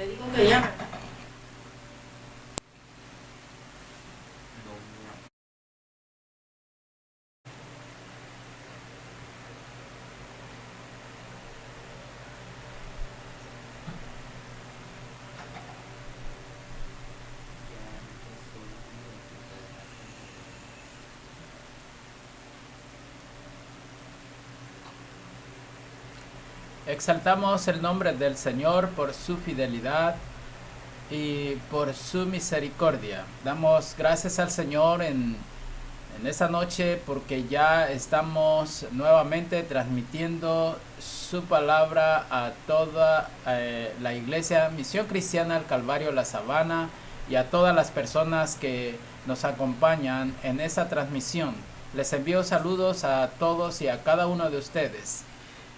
Le digo que llame. Exaltamos el nombre del Señor por su fidelidad y por su misericordia. Damos gracias al Señor en esta noche porque ya estamos nuevamente transmitiendo su palabra a toda la iglesia Misión Cristiana al Calvario La Sabana y a todas las personas que nos acompañan en esta transmisión. Les envío saludos a todos y a cada uno de ustedes.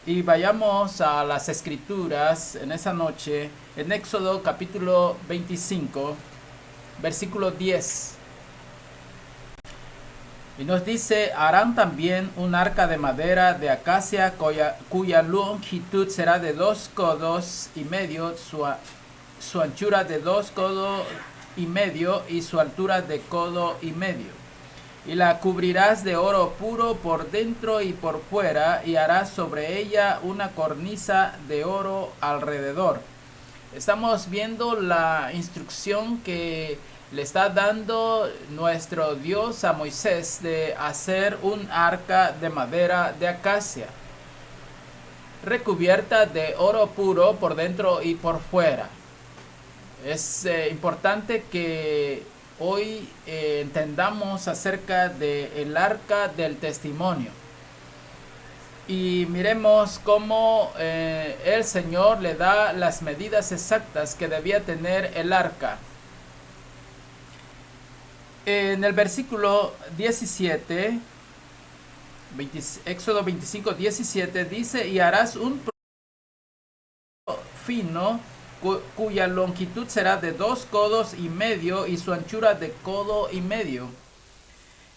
Y vayamos a las escrituras en esa noche, en Éxodo capítulo 25, versículo 10. Y nos dice, harán también un arca de madera de acacia cuya longitud será de 2,5 codos, su anchura de 2,5 codos y su altura de 1,5 codos. Y la cubrirás de oro puro por dentro y por fuera, y harás sobre ella una cornisa de oro alrededor. Estamos viendo la instrucción que le está dando nuestro Dios a Moisés de hacer un arca de madera de acacia, recubierta de oro puro por dentro y por fuera. Es importante que hoy entendamos acerca del arca del testimonio y miremos cómo el Señor le da las medidas exactas que debía tener el arca. En el versículo 17, Éxodo 25, 17 dice, y harás un fino cuya longitud será de 2,5 codos y su anchura de 1,5 codos.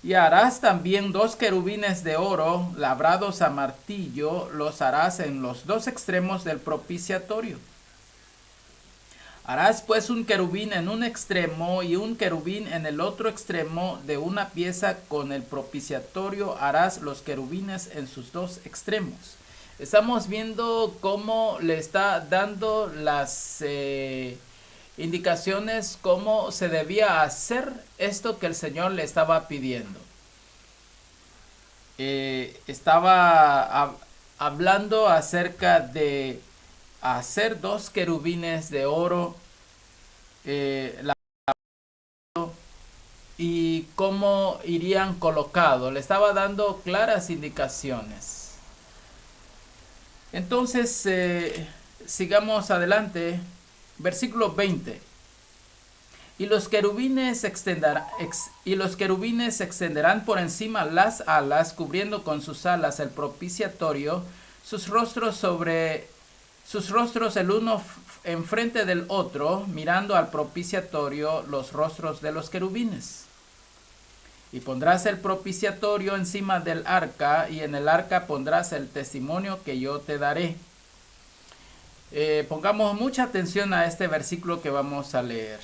Y harás también 2 querubines de oro labrados a martillo, los harás en los 2 extremos del propiciatorio. Harás pues un querubín en un extremo y un querubín en el otro extremo de una pieza con el propiciatorio. Harás los querubines en sus 2 extremos. Estamos viendo cómo le está dando las indicaciones, cómo se debía hacer esto que el Señor le estaba pidiendo. Estaba hablando acerca de hacer 2 querubines de oro y cómo irían colocados. Le estaba dando claras indicaciones. Entonces, sigamos adelante. Versículo 20. Y los querubines extenderán por encima las alas, cubriendo con sus alas el propiciatorio, sus rostros el uno enfrente del otro, mirando al propiciatorio los rostros de los querubines. Y pondrás el propiciatorio encima del arca, y en el arca pondrás el testimonio que yo te daré. Pongamos mucha atención a este versículo que vamos a leer.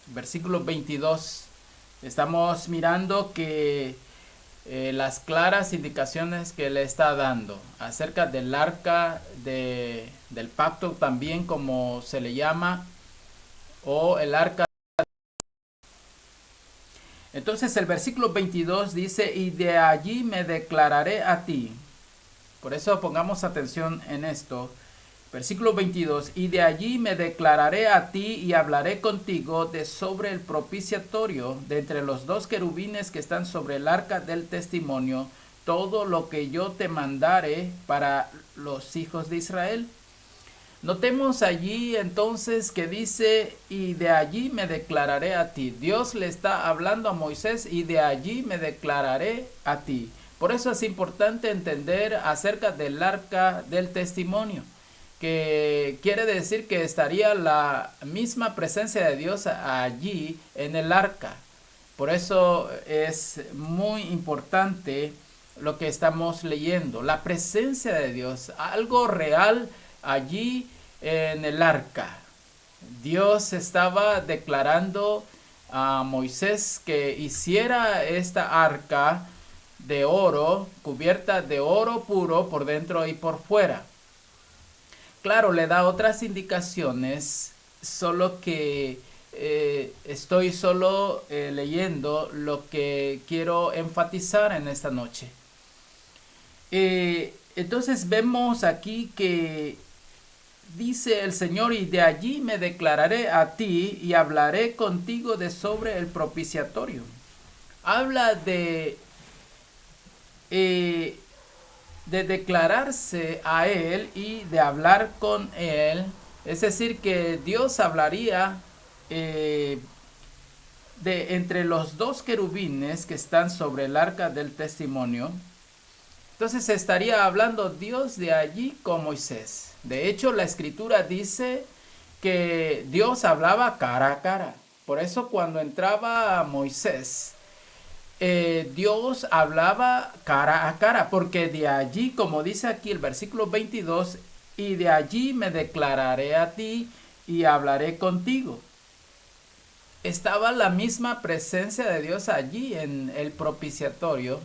Versículo 22. Estamos mirando que las claras indicaciones que le está dando acerca del arca del pacto, también como se le llama, o el arca. Entonces el versículo 22 dice, y de allí me declararé a ti. Por eso pongamos atención en esto. Versículo 22, y de allí me declararé a ti y hablaré contigo de sobre el propiciatorio, de entre los 2 querubines que están sobre el arca del testimonio, todo lo que yo te mandare para los hijos de Israel. Notemos allí entonces que dice, y de allí me declararé a ti. Dios le está hablando a Moisés, y de allí me declararé a ti. Por eso es importante entender acerca del arca del testimonio, que quiere decir que estaría la misma presencia de Dios allí en el arca. Por eso es muy importante lo que estamos leyendo, la presencia de Dios, algo real allí en el arca. Dios estaba declarando a Moisés que hiciera esta arca de oro, cubierta de oro puro por dentro y por fuera. Claro, le da otras indicaciones, solo que estoy solo leyendo lo que quiero enfatizar en esta noche. Entonces vemos aquí que dice el Señor, y de allí me declararé a ti y hablaré contigo de sobre el propiciatorio. Habla de declararse a él y de hablar con él. Es decir, que Dios hablaría de entre los dos querubines que están sobre el arca del testimonio. Entonces estaría hablando Dios de allí con Moisés. De hecho, la escritura dice que Dios hablaba cara a cara. Por eso cuando entraba Moisés, Dios hablaba cara a cara, porque de allí, como dice aquí el versículo 22, y de allí me declararé a ti y hablaré contigo. Estaba la misma presencia de Dios allí en el propiciatorio,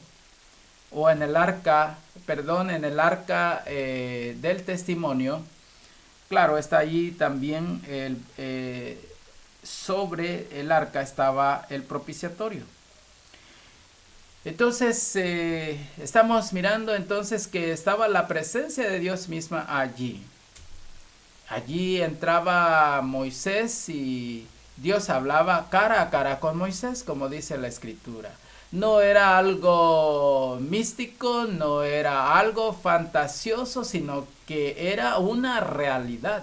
o en el arca, en el arca del testimonio. Claro, está allí también sobre el arca estaba el propiciatorio. Entonces estamos mirando entonces que estaba la presencia de Dios misma allí. Allí entraba Moisés y Dios hablaba cara a cara con Moisés, como dice la escritura. No era algo místico, no era algo fantasioso, sino que era una realidad.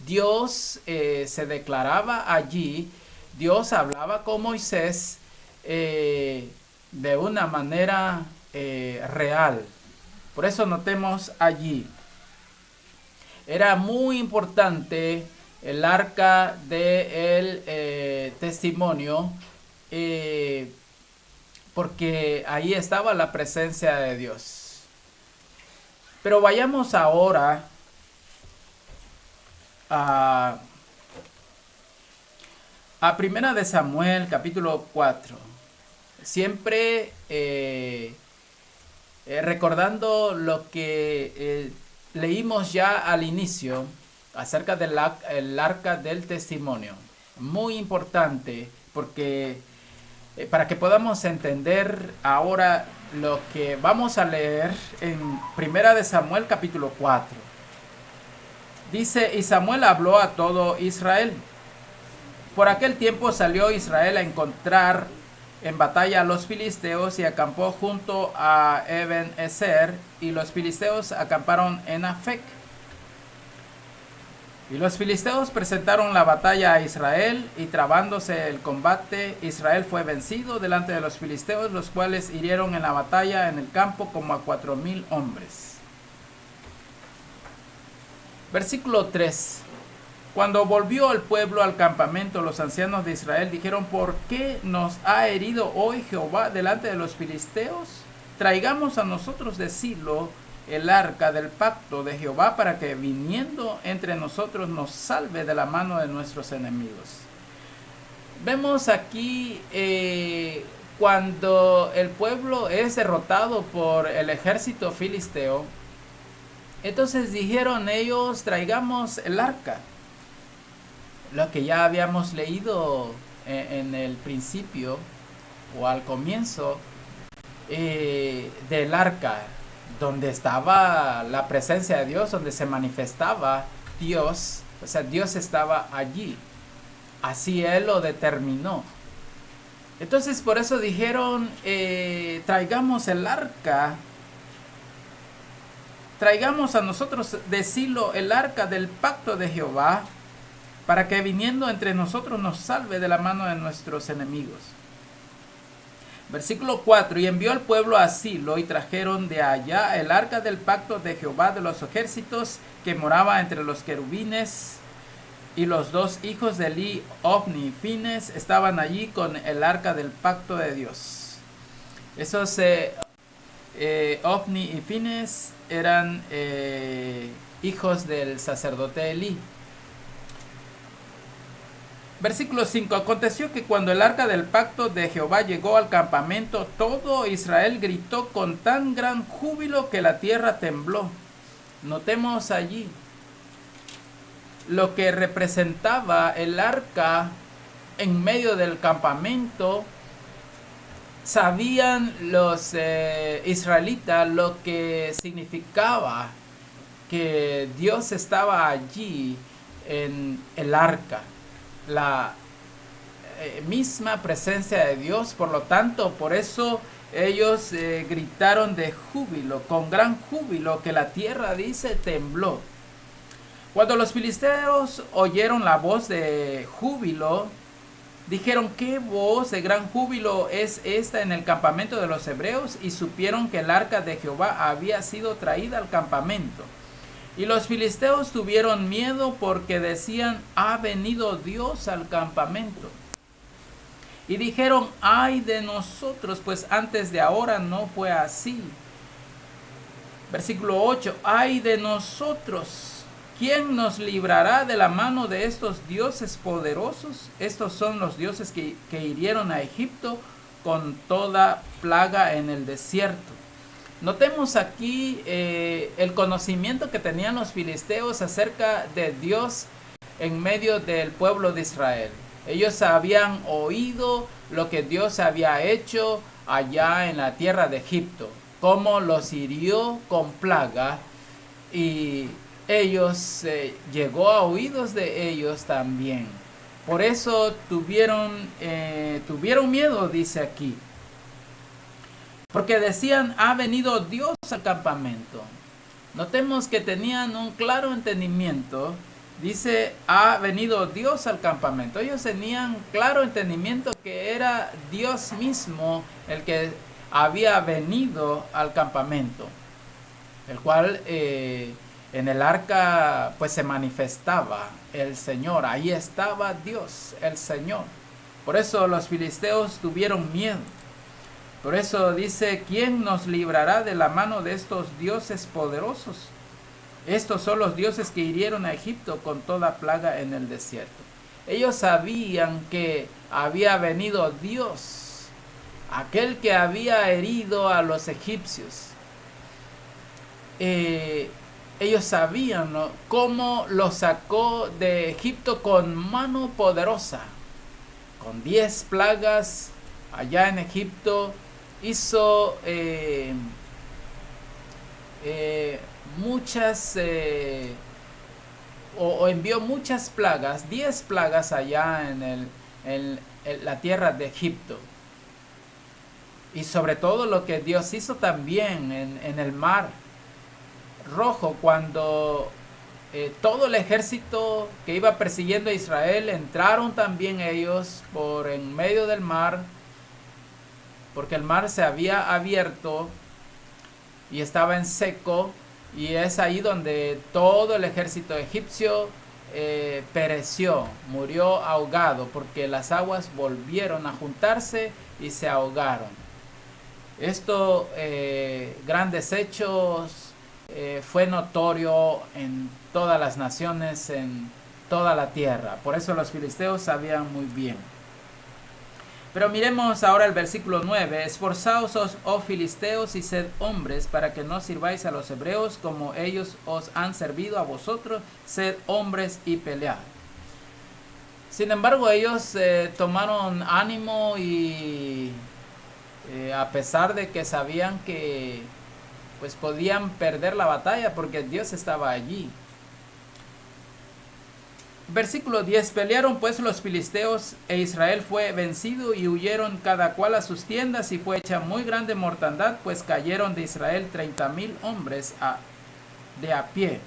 Dios se declaraba allí, Dios hablaba con Moisés de una manera real. Por eso notemos allí. Era muy importante el arca del testimonio, porque ahí estaba la presencia de Dios. Pero vayamos ahora a Primera de Samuel, capítulo 4. Siempre recordando lo que leímos ya al inicio acerca del arca del testimonio. Muy importante, porque para que podamos entender ahora lo que vamos a leer en Primera de Samuel capítulo 4. Dice, y Samuel habló a todo Israel. Por aquel tiempo salió Israel a encontrar en batalla a los filisteos y acampó junto a Eben-ezer, y los filisteos acamparon en Afec. Y los filisteos presentaron la batalla a Israel, y trabándose el combate, Israel fue vencido delante de los filisteos, los cuales hirieron en la batalla en el campo como a 4,000 hombres. Versículo 3. Cuando volvió el pueblo al campamento, los ancianos de Israel dijeron, ¿por qué nos ha herido hoy Jehová delante de los filisteos? Traigamos a nosotros de Silo el arca del pacto de Jehová, para que viniendo entre nosotros nos salve de la mano de nuestros enemigos. Vemos aquí cuando el pueblo es derrotado por el ejército filisteo, entonces dijeron ellos, traigamos el arca. Lo que ya habíamos leído en el principio o al comienzo del arca, donde estaba la presencia de Dios, donde se manifestaba Dios, o sea, Dios estaba allí. Así Él lo determinó. Entonces por eso dijeron, traigamos el arca, traigamos a nosotros de Silo el arca del pacto de Jehová, para que viniendo entre nosotros nos salve de la mano de nuestros enemigos. Versículo 4. Y envió el pueblo a Silo, y trajeron de allá el arca del pacto de Jehová de los ejércitos, que moraba entre los querubines. Y los dos hijos de Eli, Ofni y Fines, estaban allí con el arca del pacto de Dios. Esos Ofni y Fines eran hijos del sacerdote Eli. Versículo 5. Aconteció que cuando el arca del pacto de Jehová llegó al campamento, todo Israel gritó con tan gran júbilo que la tierra tembló. Notemos allí lo que representaba el arca en medio del campamento. Sabían los israelitas lo que significaba que Dios estaba allí en el arca. La misma presencia de Dios, por lo tanto, por eso ellos gritaron de júbilo, con gran júbilo, que la tierra, dice, tembló. Cuando los filisteos oyeron la voz de júbilo, dijeron: ¿qué voz de gran júbilo es esta en el campamento de los hebreos? Y supieron que el arca de Jehová había sido traída al campamento. Y los filisteos tuvieron miedo porque decían: ha venido Dios al campamento. Y dijeron: ay de nosotros, pues antes de ahora no fue así. Versículo 8. Ay de nosotros, ¿quién nos librará de la mano de estos dioses poderosos? Estos son los dioses que hirieron a Egipto con toda plaga en el desierto. Notemos aquí el conocimiento que tenían los filisteos acerca de Dios en medio del pueblo de Israel. Ellos habían oído lo que Dios había hecho allá en la tierra de Egipto, cómo los hirió con plaga, y ellos llegó a oídos de ellos también. Por eso tuvieron miedo, dice aquí. Porque decían: ha venido Dios al campamento. Notemos que tenían un claro entendimiento. Dice: ha venido Dios al campamento. Ellos tenían claro entendimiento que era Dios mismo el que había venido al campamento, el cual en el arca pues se manifestaba el Señor. Ahí estaba Dios, el Señor. Por eso los filisteos tuvieron miedo. Por eso dice: ¿quién nos librará de la mano de estos dioses poderosos? Estos son los dioses que hirieron a Egipto con toda plaga en el desierto. Ellos sabían que había venido Dios, aquel que había herido a los egipcios. Ellos sabían, ¿no?, cómo los sacó de Egipto con mano poderosa, con 10 plagas allá en Egipto. Hizo muchas o envió muchas plagas, 10 plagas allá en la tierra de Egipto. Y sobre todo lo que Dios hizo también en el mar Rojo, cuando todo el ejército que iba persiguiendo a Israel entraron también ellos por en medio del mar, porque el mar se había abierto y estaba en seco, y es ahí donde todo el ejército egipcio pereció, murió ahogado, porque las aguas volvieron a juntarse y se ahogaron. Esto, grandes hechos, fue notorio en todas las naciones, en toda la tierra. Por eso los filisteos sabían muy bien. Pero miremos ahora el versículo 9. Esforzaos, oh filisteos, y sed hombres, para que no sirváis a los hebreos como ellos os han servido a vosotros. Sed hombres y pelead. Sin embargo, ellos tomaron ánimo y a pesar de que sabían que pues podían perder la batalla, porque Dios estaba allí. Versículo 10. Pelearon pues los filisteos, e Israel fue vencido, y huyeron cada cual a sus tiendas, y fue hecha muy grande mortandad, pues cayeron de Israel 30,000 hombres de a pie.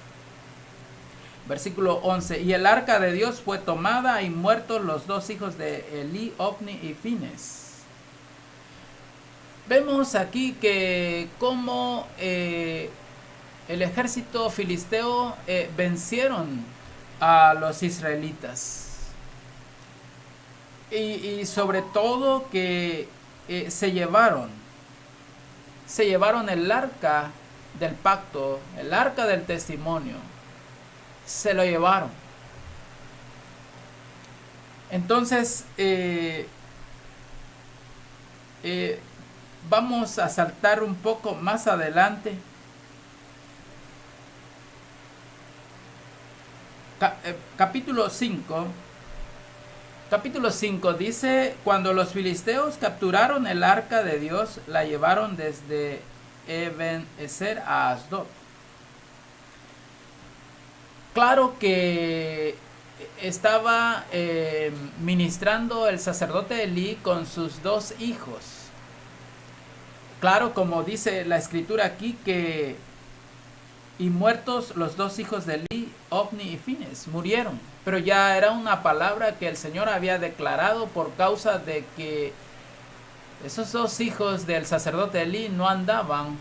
Versículo 11. Y el arca de Dios fue tomada, y muertos los 2 hijos de Elí, Ofni y Fines. Vemos aquí que como el ejército filisteo vencieron a los israelitas, y sobre todo que se llevaron el arca del pacto, el arca del testimonio, se lo llevaron. Entonces, vamos a saltar un poco más adelante. Capítulo 5. Capítulo 5 dice: cuando los filisteos capturaron el arca de Dios, la llevaron desde Eben-ezer a Asdod. Claro que estaba ministrando el sacerdote Elí con sus dos hijos. Claro, como dice la escritura aquí, que y muertos los dos hijos de Elí, Ofni y Fines, murieron. Pero ya era una palabra que el Señor había declarado por causa de que esos dos hijos del sacerdote Elí no andaban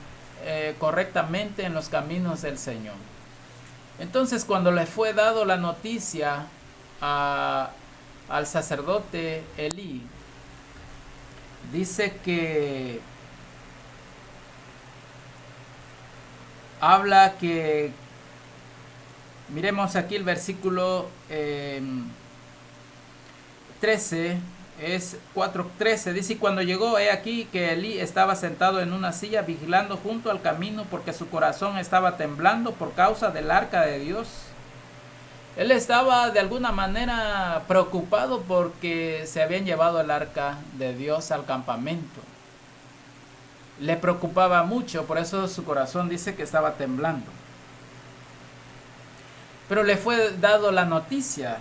correctamente en los caminos del Señor. Entonces, cuando le fue dado la noticia al sacerdote Elí, dice que habla que, miremos aquí el versículo 13, es 4:13, dice: y cuando llegó, he aquí que Elí estaba sentado en una silla vigilando junto al camino, porque su corazón estaba temblando por causa del arca de Dios. Él estaba de alguna manera preocupado porque se habían llevado el arca de Dios al campamento. Le preocupaba mucho, por eso su corazón dice que estaba temblando. Pero le fue dado la noticia.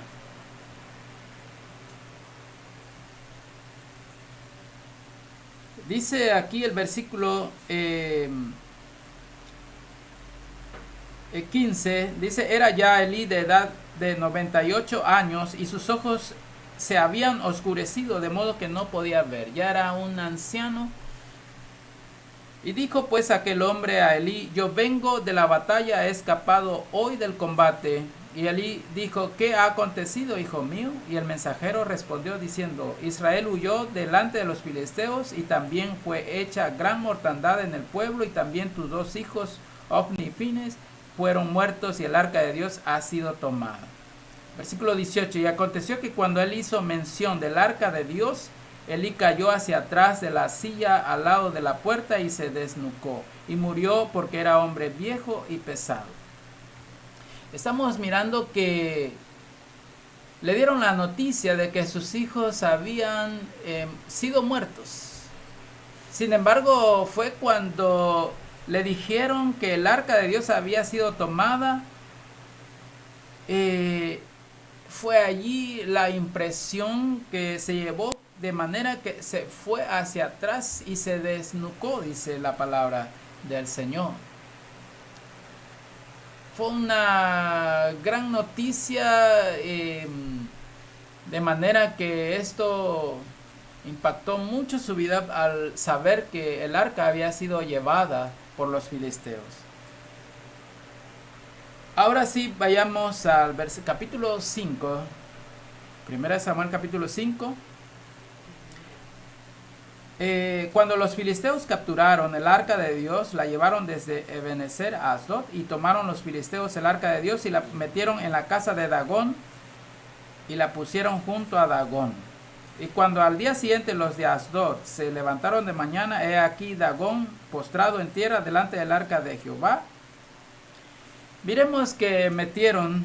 Dice aquí el versículo 15, dice: era ya Elí de edad de 98 años y sus ojos se habían oscurecido de modo que no podía ver. Ya era un anciano. Y dijo pues aquel hombre a Elí: yo vengo de la batalla, he escapado hoy del combate. Y Elí dijo: ¿qué ha acontecido, hijo mío? Y el mensajero respondió diciendo: Israel huyó delante de los filisteos, y también fue hecha gran mortandad en el pueblo, y también tus dos hijos, Ofni y Fines, fueron muertos, y el arca de Dios ha sido tomada. Versículo 18: y aconteció que cuando él hizo mención del arca de Dios, Elí cayó hacia atrás de la silla al lado de la puerta y se desnucó, y murió porque era hombre viejo y pesado. Estamos mirando que le dieron la noticia de que sus hijos habían sido muertos. Sin embargo, fue cuando le dijeron que el arca de Dios había sido tomada, fue allí la impresión que se llevó, de manera que se fue hacia atrás y se desnucó, dice la palabra del Señor. Fue una gran noticia, de manera que esto impactó mucho su vida al saber que el arca había sido llevada por los filisteos. Ahora sí, vayamos al capítulo 5, 1 Samuel capítulo 5. Cuando los filisteos capturaron el arca de Dios, la llevaron desde Eben-ezer a Asdod, y tomaron los filisteos el arca de Dios y la metieron en la casa de Dagón y la pusieron junto a Dagón. Y cuando al día siguiente los de Asdod se levantaron de mañana, he aquí Dagón postrado en tierra delante del arca de Jehová. Miremos que metieron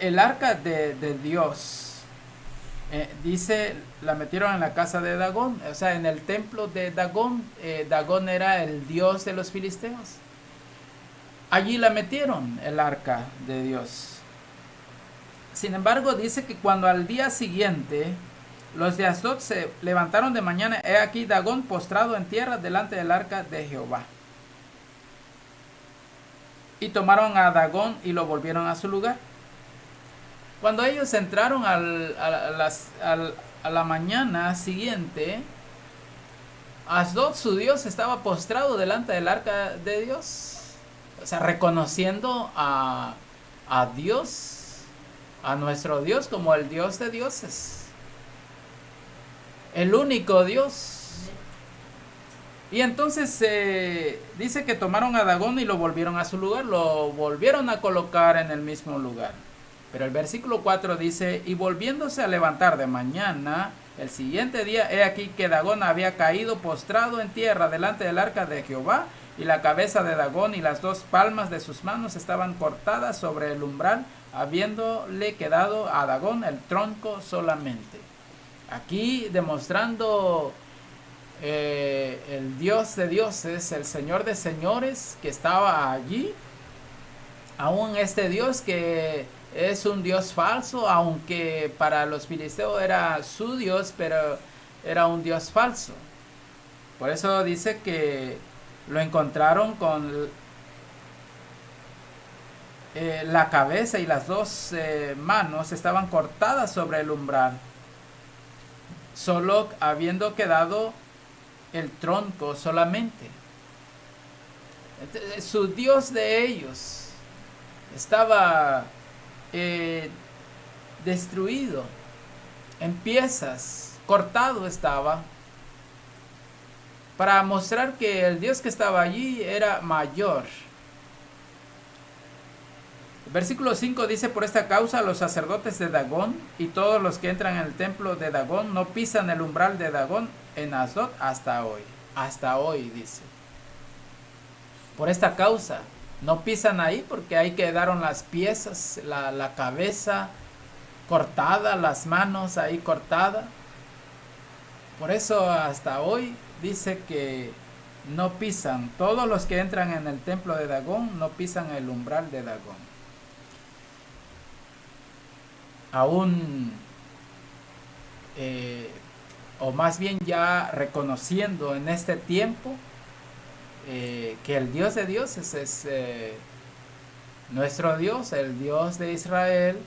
el arca de Dios, dice, la metieron en la casa de Dagón, o sea, en el templo de Dagón. Dagón era el dios de los filisteos. Allí la metieron, el arca de Dios. Sin embargo, dice que cuando al día siguiente los de Asdod se levantaron de mañana, he aquí Dagón postrado en tierra delante del arca de Jehová. Y tomaron a Dagón y lo volvieron a su lugar. Cuando ellos entraron a la mañana siguiente, Asdod, su dios, estaba postrado delante del arca de Dios. O sea, reconociendo a Dios, a nuestro Dios, como el Dios de dioses. El único Dios. Y entonces dice que tomaron a Dagón y lo volvieron a su lugar, lo volvieron a colocar en el mismo lugar. Pero el versículo 4 dice, y volviéndose a levantar de mañana, el siguiente día, he aquí que Dagón había caído postrado en tierra delante del arca de Jehová, y la cabeza de Dagón y las dos palmas de sus manos estaban cortadas sobre el umbral, habiéndole quedado a Dagón el tronco solamente. Aquí demostrando el Dios de dioses, el Señor de señores que estaba allí, aún este Dios que es un Dios falso, aunque para los filisteos era su Dios, pero era un Dios falso. Por eso dice que lo encontraron con la cabeza y las dos manos estaban cortadas sobre el umbral, solo habiendo quedado el tronco solamente. Entonces, su Dios de ellos estaba destruido en piezas, cortado estaba, para mostrar que el Dios que estaba allí era mayor. El versículo 5 dice, por esta causa los sacerdotes de Dagón y todos los que entran en el templo de Dagón no pisan el umbral de Dagón en Asdod hasta hoy. Hasta hoy, dice. Por esta causa no pisan ahí porque ahí quedaron las piezas, la cabeza cortada, las manos ahí cortadas. Por eso hasta hoy dice que no pisan, todos los que entran en el templo de Dagón no pisan el umbral de Dagón. Aún, o más bien ya reconociendo en este tiempo que el Dios de dioses es nuestro Dios, el Dios de Israel,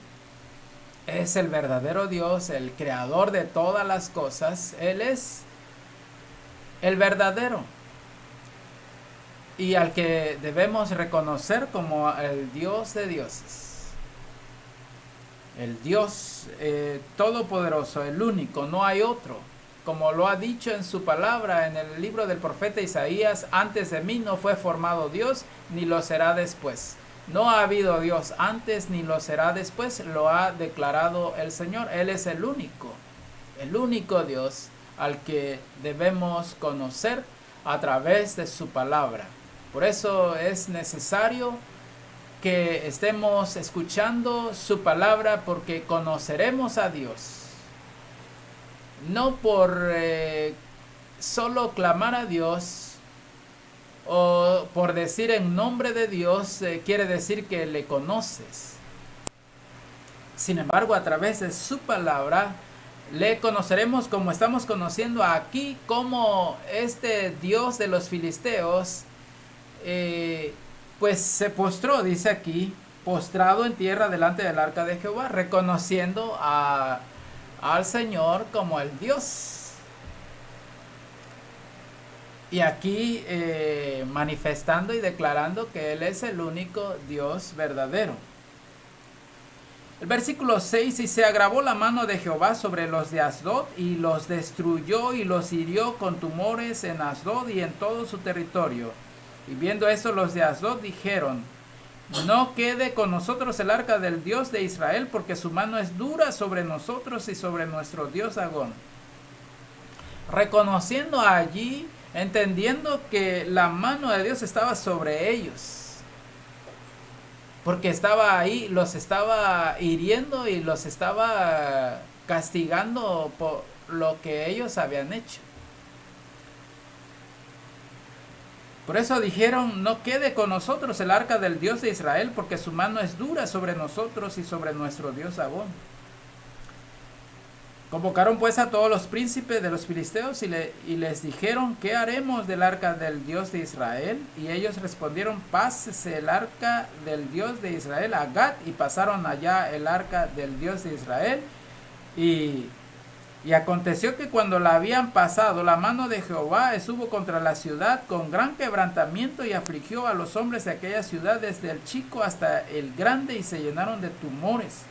es el verdadero Dios, el creador de todas las cosas. Él es el verdadero y al que debemos reconocer como el Dios de dioses, el Dios todopoderoso, el único, no hay otro. Como lo ha dicho en su palabra en el libro del profeta Isaías, antes de mí no fue formado Dios, ni lo será después. No ha habido Dios antes, ni lo será después, lo ha declarado el Señor. Él es el único Dios al que debemos conocer a través de su palabra. Por eso es necesario que estemos escuchando su palabra, porque conoceremos a Dios. No por solo clamar a Dios o por decir en nombre de Dios quiere decir que le conoces. Sin embargo, a través de su palabra le conoceremos como estamos conociendo aquí, como este Dios de los filisteos pues se postró, dice aquí, postrado en tierra delante del arca de Jehová, reconociendo al Señor como el Dios. Y aquí manifestando y declarando que Él es el único Dios verdadero. El versículo 6, y se agravó la mano de Jehová sobre los de Asdod, y los destruyó y los hirió con tumores en Asdod y en todo su territorio. Y viendo esto, los de Asdod dijeron, no quede con nosotros el arca del Dios de Israel, porque su mano es dura sobre nosotros y sobre nuestro Dios Dagón. Reconociendo allí, entendiendo que la mano de Dios estaba sobre ellos, porque estaba ahí, los estaba hiriendo y los estaba castigando por lo que ellos habían hecho. Por eso dijeron, no quede con nosotros el arca del Dios de Israel, porque su mano es dura sobre nosotros y sobre nuestro Dios Dagón. Convocaron pues a todos los príncipes de los filisteos y les dijeron, ¿qué haremos del arca del Dios de Israel? Y ellos respondieron, pásese el arca del Dios de Israel a Gat, y pasaron allá el arca del Dios de Israel. Y aconteció que cuando la habían pasado, la mano de Jehová estuvo contra la ciudad con gran quebrantamiento, y afligió a los hombres de aquella ciudad desde el chico hasta el grande, y se llenaron de tumores.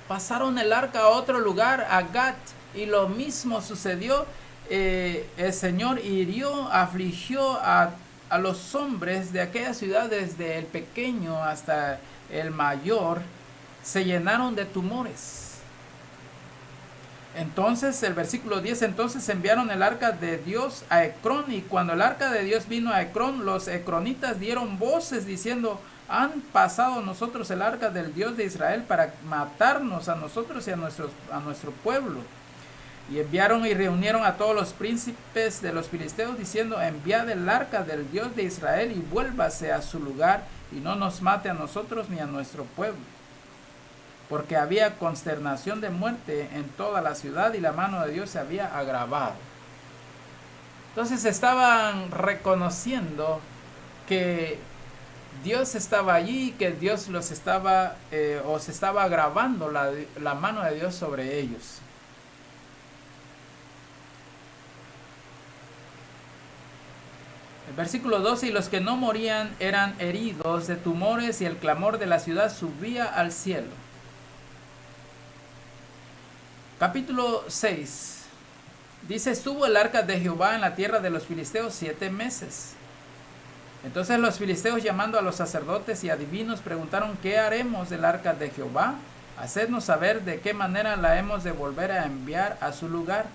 Pasaron el arca a otro lugar, a Gat, y lo mismo sucedió. el Señor hirió, afligió a los hombres de aquella ciudad, desde el pequeño hasta el mayor, se llenaron de tumores. Entonces, el versículo 10, entonces enviaron el arca de Dios a Ecrón, y cuando el arca de Dios vino a Ecrón, los ecronitas dieron voces diciendo: han pasado nosotros el arca del Dios de Israel para matarnos a nosotros y a nuestro pueblo. Y enviaron y reunieron a todos los príncipes de los filisteos, diciendo: enviad el arca del Dios de Israel y vuélvase a su lugar, y no nos mate a nosotros ni a nuestro pueblo. Porque había consternación de muerte en toda la ciudad, y la mano de Dios se había agravado. Entonces estaban reconociendo que Dios estaba allí, que Dios los estaba, se estaba agravando la mano de Dios sobre ellos. El versículo 12, y los que no morían eran heridos de tumores, y el clamor de la ciudad subía al cielo. Capítulo 6. Dice: estuvo el arca de Jehová en la tierra de los filisteos 7 meses. Entonces los filisteos, llamando a los sacerdotes y adivinos, preguntaron: ¿qué haremos del arca de Jehová? Hacednos saber de qué manera la hemos de volver a enviar a su lugar.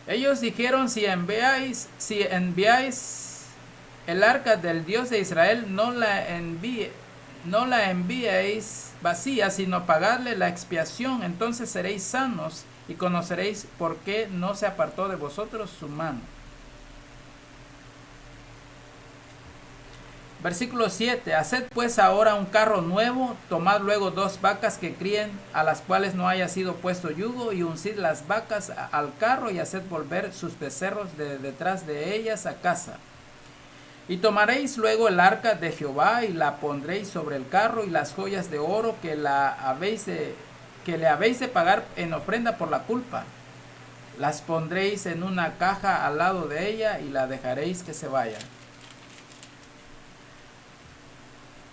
Ellos dijeron: si enviáis el arca del Dios de Israel, no la enviéis vacía, sino pagadle la expiación, entonces seréis sanos y conoceréis por qué no se apartó de vosotros su mano. Versículo 7. Haced pues ahora un carro nuevo, tomad luego 2 vacas que críen, a las cuales no haya sido puesto yugo, y uncid las vacas al carro, y haced volver sus becerros detrás de ellas a casa. Y tomaréis luego el arca de Jehová, y la pondréis sobre el carro, y las joyas de oro que le habéis de pagar en ofrenda por la culpa, las pondréis en una caja al lado de ella, y la dejaréis que se vaya.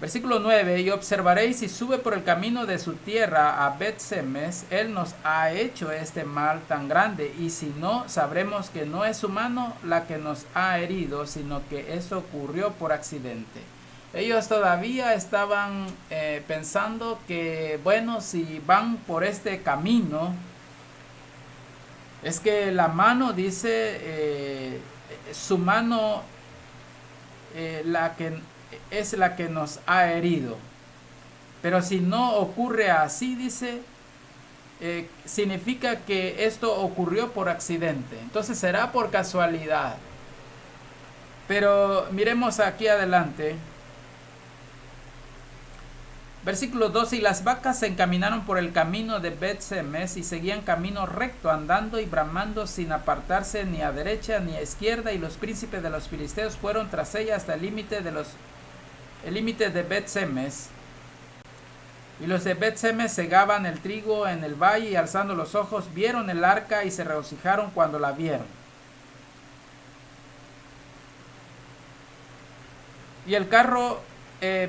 Versículo 9. Y observaréis si sube por el camino de su tierra a Bet-Semes, él nos ha hecho este mal tan grande, y si no, sabremos que no es su mano la que nos ha herido, sino que esto ocurrió por accidente. Ellos todavía estaban pensando que, bueno, si van por este camino, es que la mano, dice, su mano, es la que nos ha herido. Pero si no ocurre así, dice, significa que esto ocurrió por accidente. Entonces será por casualidad. Pero miremos aquí adelante. Versículo 12. Y las vacas se encaminaron por el camino de Bet-Semes, y seguían camino recto, andando y bramando sin apartarse ni a derecha ni a izquierda, y los príncipes de los filisteos fueron tras ella hasta el límite de Bet-Semes. Y los de Bet-Semes segaban el trigo en el valle, y alzando los ojos vieron el arca, y se regocijaron cuando la vieron. Y el carro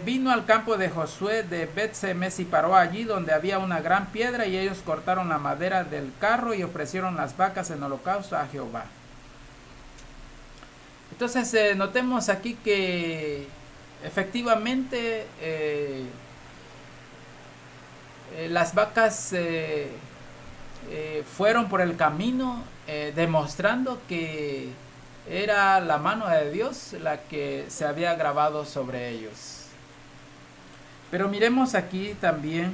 vino al campo de Josué de Bet-Semes, y paró allí donde había una gran piedra, y ellos cortaron la madera del carro y ofrecieron las vacas en holocausto a Jehová. Entonces notemos aquí que efectivamente las vacas fueron por el camino, demostrando que era la mano de Dios la que se había grabado sobre ellos. Pero miremos aquí también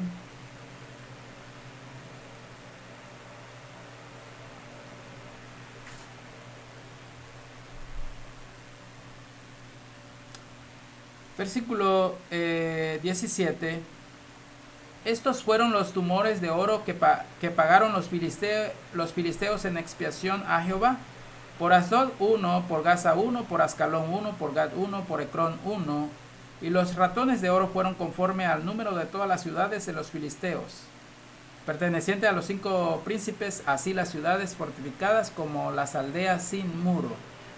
versículo 17. Estos fueron los tumores de oro que pagaron los filisteos en expiación a Jehová: por Asdod 1, por Gaza 1, por Ascalón 1, por Gad 1, por Ecrón 1. Y los ratones de oro fueron conforme al número de todas las ciudades de los filisteos, perteneciente a los 5 príncipes, así las ciudades fortificadas como las aldeas sin muro.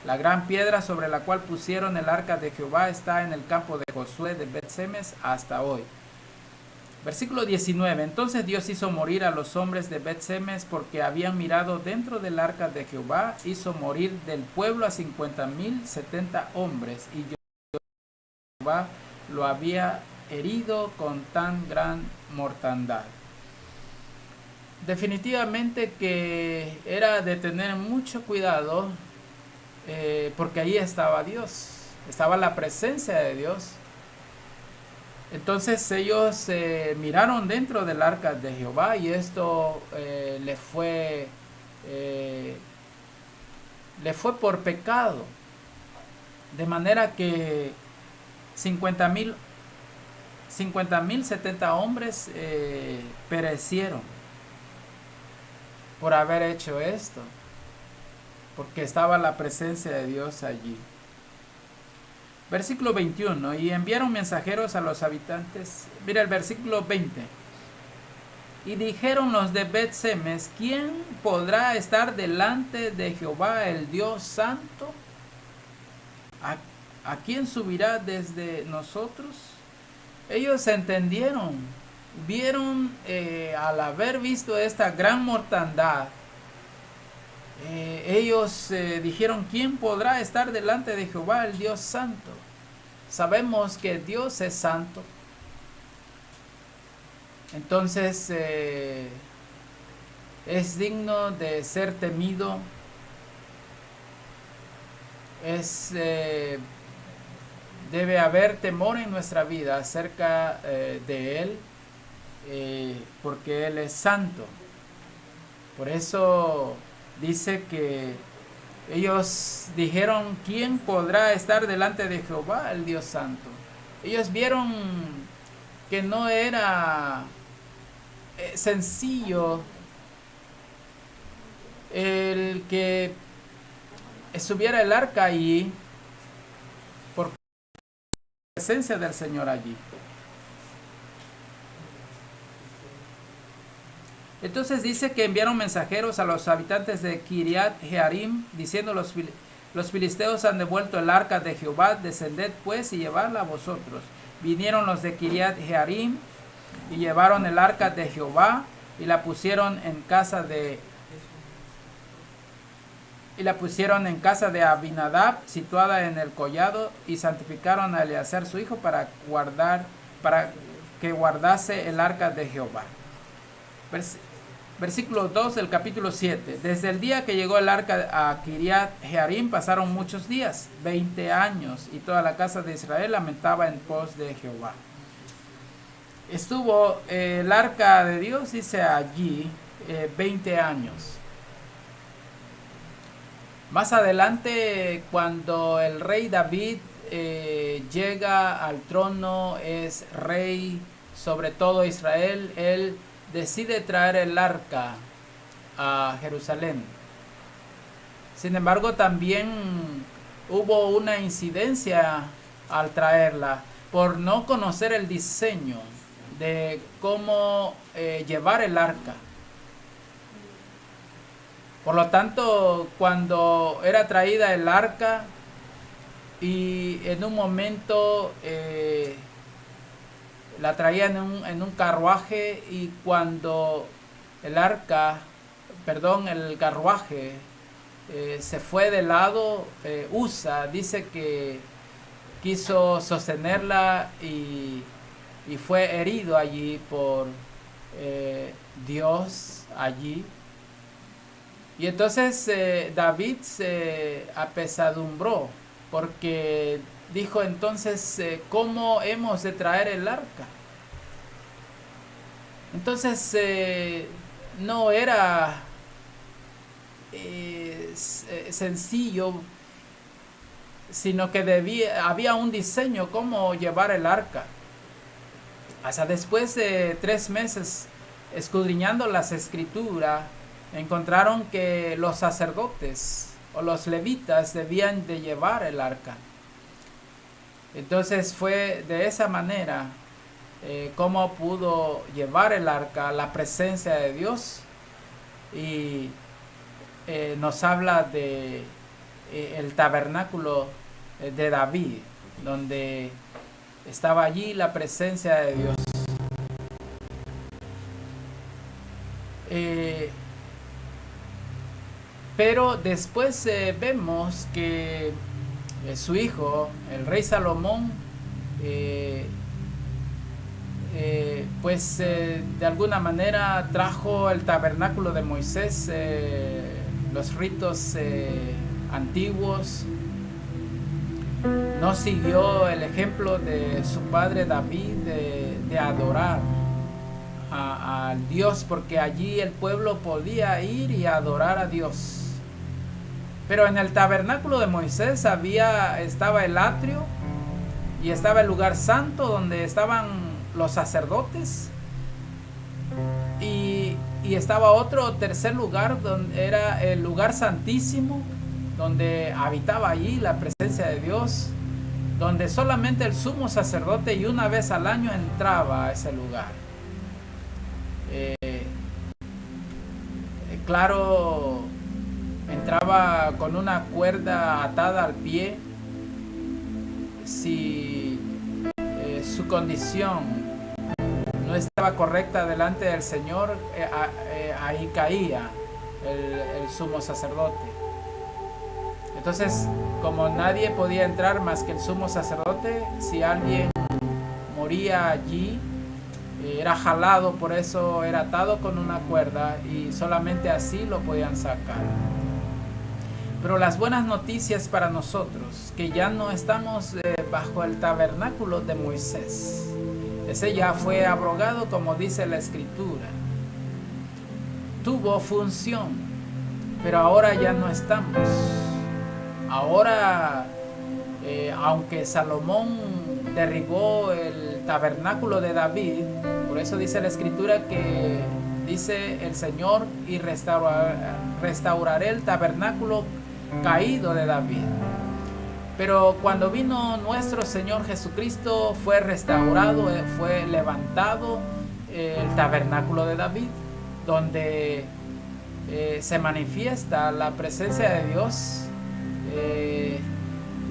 La gran piedra sobre la cual pusieron el arca de Jehová está en el campo de Josué de Bet-Semes hasta hoy. Versículo 19. Entonces Dios hizo morir a los hombres de Bet-Semes porque habían mirado dentro del arca de Jehová. Hizo morir del pueblo a 50,070 hombres. Y Jehová lo había herido con tan gran mortandad. Definitivamente que era de tener mucho cuidado, porque ahí estaba Dios, estaba la presencia de Dios. Entonces ellos miraron dentro del arca de Jehová y esto le fue por pecado, de manera que 50,070 hombres perecieron por haber hecho esto, porque estaba la presencia de Dios allí. Versículo 21. Y enviaron mensajeros a los habitantes. Mira el versículo 20. Y dijeron los de Bet-Semes: ¿quién podrá estar delante de Jehová el Dios Santo? ¿A quién subirá desde nosotros? Ellos entendieron, vieron, al haber visto esta gran mortandad, ellos dijeron: ¿quién podrá estar delante de Jehová el Dios Santo? Sabemos que Dios es santo. Entonces es digno de ser temido. Debe haber temor en nuestra vida acerca de Él, porque Él es santo. Por eso dice que ellos dijeron: ¿quién podrá estar delante de Jehová, el Dios Santo? Ellos vieron que no era sencillo el que estuviera el arca allí, por la presencia del Señor allí. Entonces dice que enviaron mensajeros a los habitantes de Kiriat Jearim, diciendo: los filisteos han devuelto el arca de Jehová, descended pues y llevadla a vosotros. Vinieron los de Kiriat Jearim y llevaron el arca de Jehová y la pusieron en casa de Abinadab, situada en el collado, y santificaron a Eleazar su hijo para que guardase el arca de Jehová. Versículo 2 del capítulo 7. Desde el día que llegó el arca a Kiriat Jearim pasaron muchos días, 20 años, y toda la casa de Israel lamentaba en pos de Jehová. Estuvo el arca de Dios, dice allí, 20 años. Más adelante, cuando el rey David llega al trono, es rey sobre todo Israel, él decide traer el arca a Jerusalén. Sin embargo, también hubo una incidencia al traerla por no conocer el diseño de cómo llevar el arca. Por lo tanto, cuando era traída el arca y en un momento la traían en un carruaje, y cuando el carruaje se fue de lado, Usa dice que quiso sostenerla y fue herido allí por Dios allí. Y entonces David se apesadumbró porque dijo: entonces, ¿cómo hemos de traer el arca? Entonces no era sencillo, sino que había un diseño cómo llevar el arca. Hasta después de 3 meses escudriñando las escrituras, encontraron que los sacerdotes o los levitas debían de llevar el arca. Entonces fue de esa manera cómo pudo llevar el arca la presencia de Dios. Y nos habla de el tabernáculo de David, donde estaba allí la presencia de Dios. Pero después vemos que su hijo, el rey Salomón, pues de alguna manera trajo el tabernáculo de Moisés, los ritos antiguos. No siguió el ejemplo de su padre David de adorar al Dios, porque allí el pueblo podía ir y adorar a Dios. Pero en el tabernáculo de Moisés estaba el atrio y estaba el lugar santo donde estaban los sacerdotes, y estaba otro tercer lugar donde era el lugar santísimo, donde habitaba allí la presencia de Dios, donde solamente el sumo sacerdote y una vez al año entraba a ese lugar. Claro, entraba con una cuerda atada al pie. Si su condición no estaba correcta delante del Señor, ahí caía el sumo sacerdote. Entonces, como nadie podía entrar más que el sumo sacerdote, si alguien moría allí, era jalado, por eso era atado con una cuerda y solamente así lo podían sacar. Pero las buenas noticias para nosotros, que ya no estamos bajo el tabernáculo de Moisés. Ese ya fue abrogado, como dice la Escritura. Tuvo función, pero ahora ya no estamos. Ahora, aunque Salomón derribó el tabernáculo de David, por eso dice la Escritura que dice el Señor, y restauraré el tabernáculo caído de David. Pero cuando vino nuestro Señor Jesucristo, fue restaurado, fue levantado el tabernáculo de David, donde se manifiesta la presencia de Dios.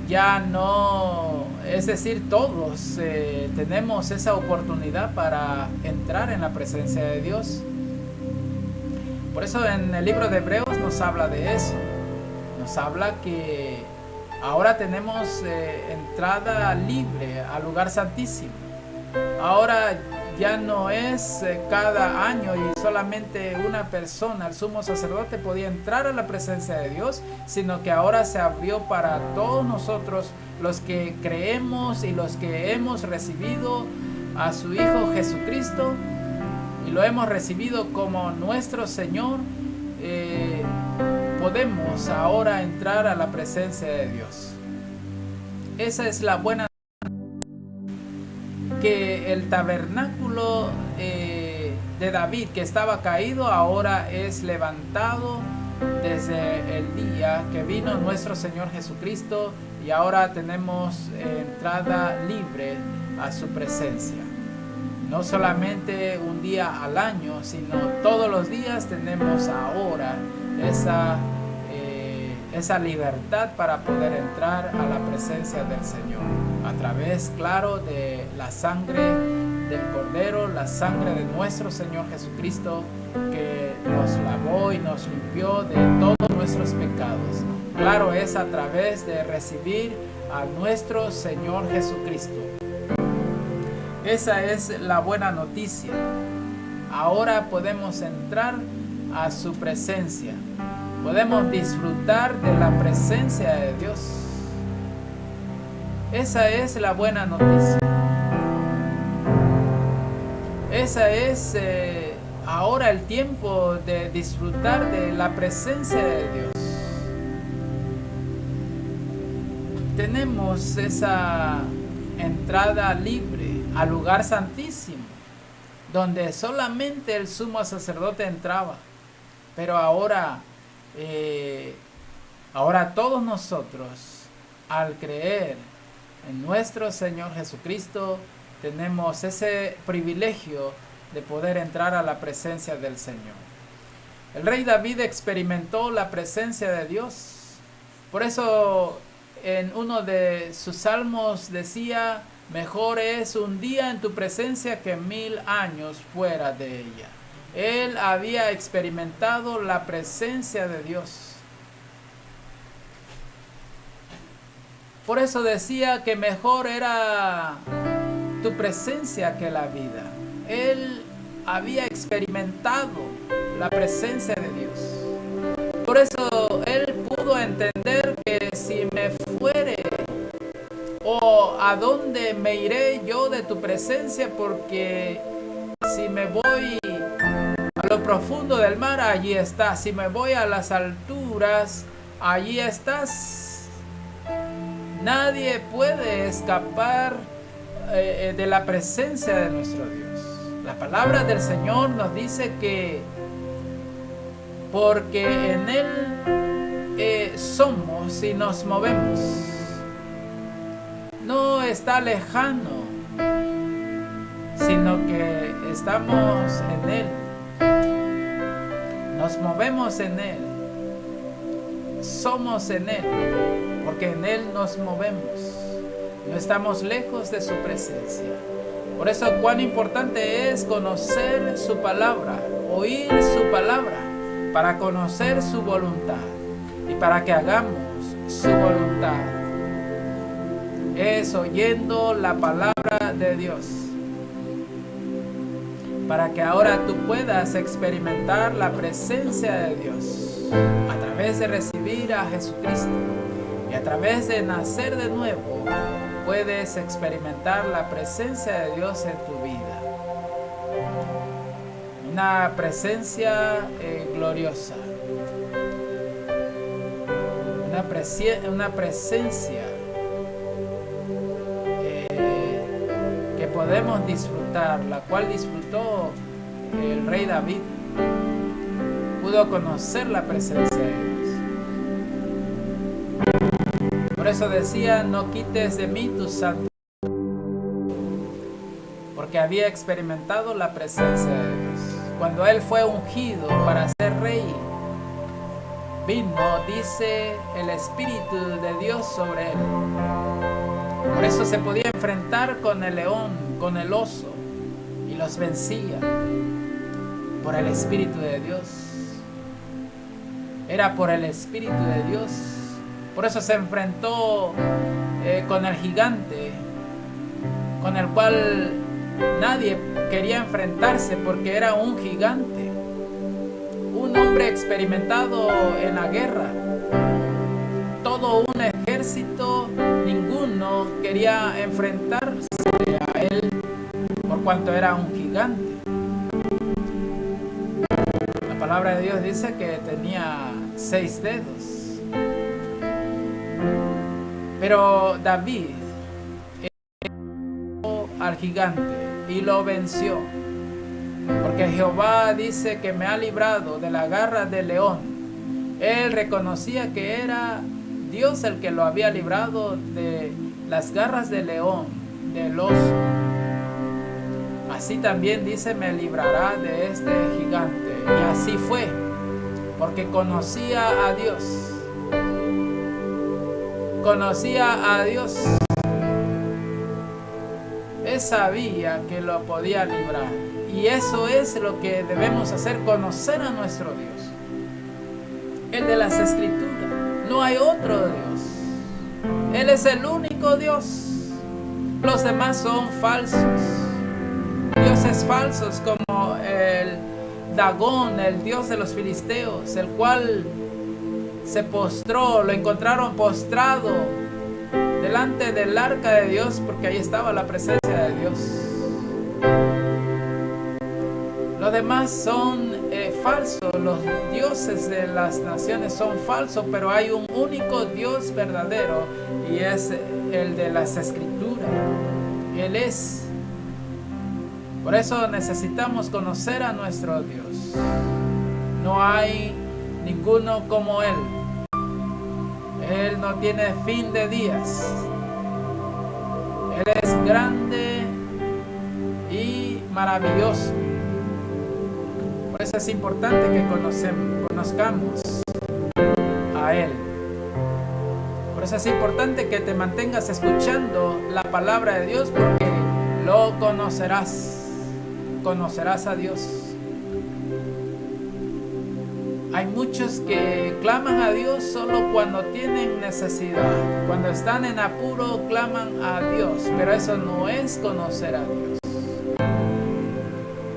Ya no, es decir, todos tenemos esa oportunidad para entrar en la presencia de Dios. Por eso en el libro de Hebreos nos habla de eso. Nos habla que ahora tenemos entrada libre al lugar santísimo. Ahora ya no es cada año y solamente una persona, el sumo sacerdote, podía entrar a la presencia de Dios, sino que ahora se abrió para todos nosotros, los que creemos y los que hemos recibido a su Hijo Jesucristo y lo hemos recibido como nuestro Señor. Podemos ahora entrar a la presencia de Dios. Esa es la buena, que el tabernáculo de David, que estaba caído, ahora es levantado desde el día que vino nuestro Señor Jesucristo, y ahora tenemos entrada libre a su presencia. No solamente un día al año, sino todos los días tenemos ahora esa libertad para poder entrar a la presencia del Señor a través, claro, de la sangre del Cordero, la sangre de nuestro Señor Jesucristo, que nos lavó y nos limpió de todos nuestros pecados. Claro, es a través de recibir a nuestro Señor Jesucristo. Esa es la buena noticia. Ahora podemos entrar a su presencia. Podemos disfrutar de la presencia de Dios. Esa es la buena noticia. Esa es ahora el tiempo de disfrutar de la presencia de Dios. Tenemos esa entrada libre al lugar santísimo, donde solamente el sumo sacerdote entraba. Pero ahora todos nosotros, al creer en nuestro Señor Jesucristo, tenemos ese privilegio de poder entrar a la presencia del Señor. El rey David experimentó la presencia de Dios. Por eso en uno de sus salmos decía: mejor es un día en tu presencia que 1000 años fuera de ella. Él había experimentado la presencia de Dios. Por eso decía que mejor era tu presencia que la vida. Él había experimentado la presencia de Dios. Por eso él pudo entender que si me fuere, o a dónde me iré yo de tu presencia, porque si me voy a lo profundo del mar, allí estás. Si me voy a las alturas, allí estás. Nadie puede escapar de la presencia de nuestro Dios. La palabra del Señor nos dice que porque en Él somos y nos movemos. No está lejano, sino que estamos en Él. Nos movemos en Él. Somos en Él, porque en Él nos movemos. No estamos lejos de su presencia. Por eso cuán importante es conocer su palabra, oír su palabra, para conocer su voluntad y para que hagamos su voluntad. Es oyendo la palabra de Dios, para que ahora tú puedas experimentar la presencia de Dios a través de recibir a Jesucristo, y a través de nacer de nuevo puedes experimentar la presencia de Dios en tu vida. Una presencia gloriosa, una presencia que podemos disfrutar, la cual disfrutó el rey David. Pudo conocer la presencia de Dios. Por eso decía: no quites de mí tu santo, porque había experimentado la presencia de Dios. Cuando él fue ungido para ser rey, vino, dice, el Espíritu de Dios sobre él. Por eso se podía enfrentar con el león, con el oso, y los vencía por el Espíritu de Dios. Era por el Espíritu de Dios. Por eso se enfrentó con el gigante, con el cual nadie quería enfrentarse, porque era un gigante, un hombre experimentado en la guerra. Todo un ejército, ninguno quería enfrentarse a él, por cuanto era un gigante. La palabra de Dios dice que tenía 6 dedos. Pero David al gigante y lo venció, porque Jehová dice que me ha librado de la garra del león. Él reconocía que era Dios el que lo había librado de las garras del león, del oso. Así también dice: me librará de este gigante. Y así fue, porque conocía a Dios. Conocía a Dios. Él sabía que lo podía librar. Y eso es lo que debemos hacer: conocer a nuestro Dios, el de las Escrituras. No hay otro Dios. Él es el único Dios. Los demás son falsos. Dioses falsos, como el Dagón, el dios de los filisteos, el cual se postró, lo encontraron postrado delante del arca de Dios, porque ahí estaba la presencia de Dios. Los demás son falsos, los dioses de las naciones son falsos, pero hay un único Dios verdadero, y es el de las Escrituras. Él es. Por eso necesitamos conocer a nuestro Dios. No hay ninguno como Él. Él no tiene fin de días. Él es grande y maravilloso. Por eso es importante que conozcamos a Él. Por eso es importante que te mantengas escuchando la palabra de Dios, porque lo conocerás. Conocerás a Dios. Hay muchos que claman a Dios solo cuando tienen necesidad. Cuando están en apuro, claman a Dios. Pero eso no es conocer a Dios.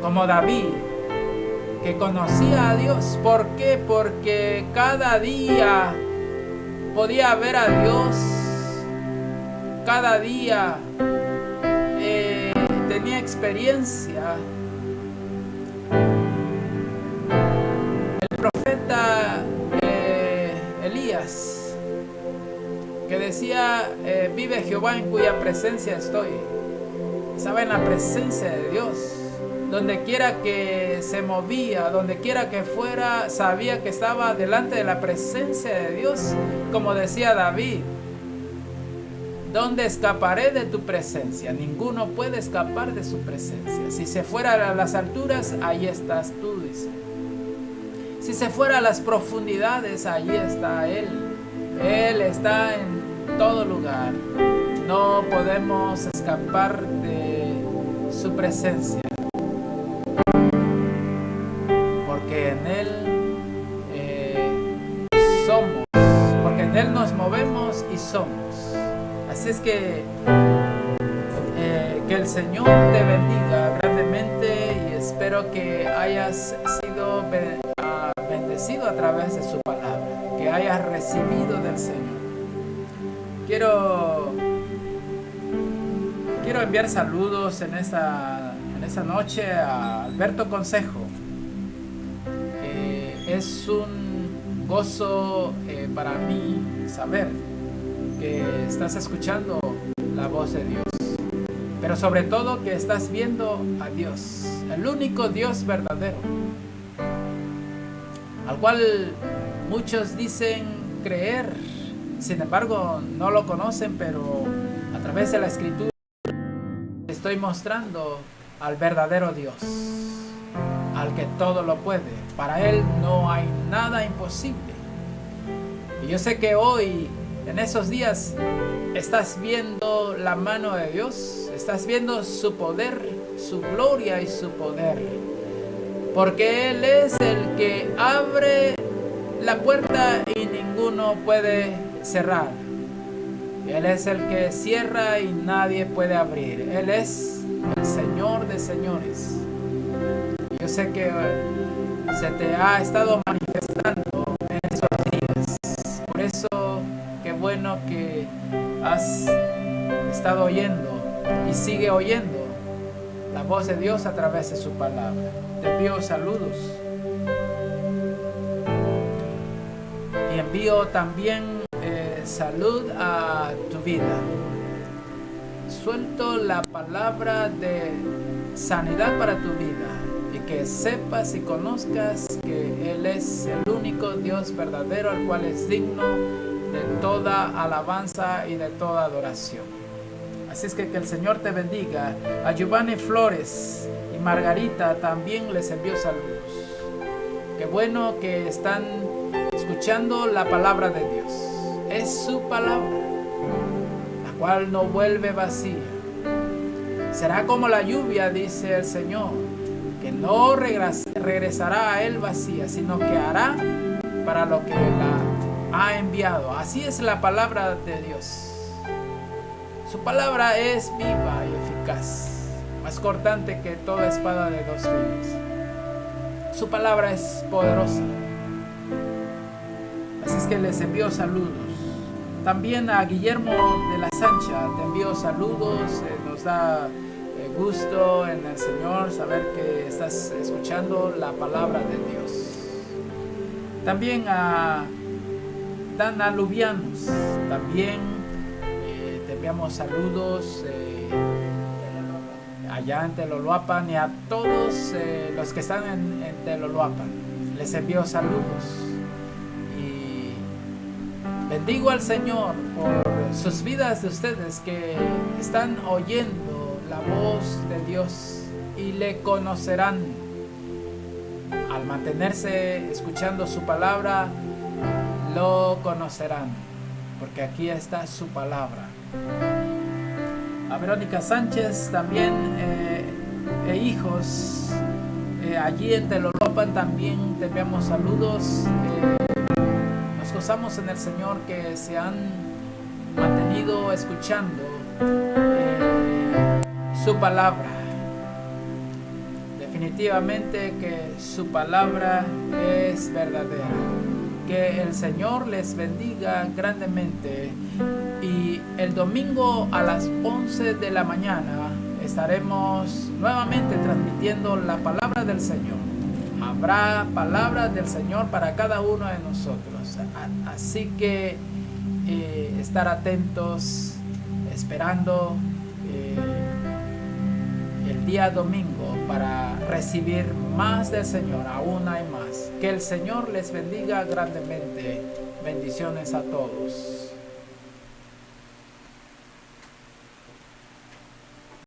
Como David, que conocía a Dios. ¿Por qué? Porque cada día podía ver a Dios. Cada día tenía experiencia. El profeta Elías, que decía, vive Jehová en cuya presencia estoy. Estaba en la presencia de Dios. Donde quiera que se movía, donde quiera que fuera, sabía que estaba delante de la presencia de Dios. Como decía David, ¿dónde escaparé de tu presencia? Ninguno puede escapar de su presencia. Si se fuera a las alturas, ahí estás tú, dice. Si se fuera a las profundidades, allí está Él. Él está en todo lugar. No podemos escapar de su presencia. Porque en Él somos. Porque en Él nos movemos y somos. Así es que el Señor te bendiga grandemente y espero que hayas sido bendecido a través de su palabra, que hayas recibido del Señor. Quiero enviar saludos en esta noche a Alberto Consejo. Es un gozo para mí saber que estás escuchando la voz de Dios, pero sobre todo que estás viendo a Dios, el único Dios verdadero, al cual muchos dicen creer, sin embargo no lo conocen, pero a través de la Escritura estoy mostrando al verdadero Dios, al que todo lo puede. Para Él no hay nada imposible. Y yo sé que hoy, en esos días, estás viendo la mano de Dios, estás viendo su poder, su gloria y su poder. Porque Él es el que abre la puerta y ninguno puede cerrar. Él es el que cierra y nadie puede abrir. Él es el Señor de señores. Y yo sé que se te ha estado manifestando en esos días. Por eso, qué bueno que has estado oyendo y sigue oyendo la voz de Dios a través de su palabra. Te envío saludos y envío también salud a tu vida. Suelto la palabra de sanidad para tu vida y que sepas y conozcas que Él es el único Dios verdadero, al cual es digno de toda alabanza y de toda adoración. Así es que el Señor te bendiga. A Giovanni Flores y Margarita también les envío saludos. Qué bueno que están escuchando la palabra de Dios. Es su palabra, la cual no vuelve vacía. Será como la lluvia, dice el Señor, que no regresará a Él vacía, sino que hará para lo que la ha enviado. Así es la palabra de Dios. Su palabra es viva y eficaz, más cortante que toda espada de dos filos. Su palabra es poderosa. Así es que les envío saludos. También a Guillermo de la Sancha te envío saludos. Nos da gusto en el Señor saber que estás escuchando la palabra de Dios. También a Dana Lubianos, también te enviamos saludos allá en Teloloapan, y a todos los que están en Teloloapan les envío saludos. Bendigo al Señor por sus vidas de ustedes que están oyendo la voz de Dios y le conocerán. Al mantenerse escuchando su palabra, lo conocerán, porque aquí está su palabra. A Verónica Sánchez también, hijos allí en Teloloapan. Zapopan también te enviamos saludos. Nos gozamos en el Señor que se han mantenido escuchando su palabra. Definitivamente que su palabra es verdadera. Que el Señor les bendiga grandemente. Y el domingo a las 11 de la mañana estaremos nuevamente transmitiendo la palabra del Señor. Habrá palabra del Señor para cada uno de nosotros. Así que estar atentos, esperando el día domingo para recibir más del Señor, aún hay más. Que el Señor les bendiga grandemente. Bendiciones a todos.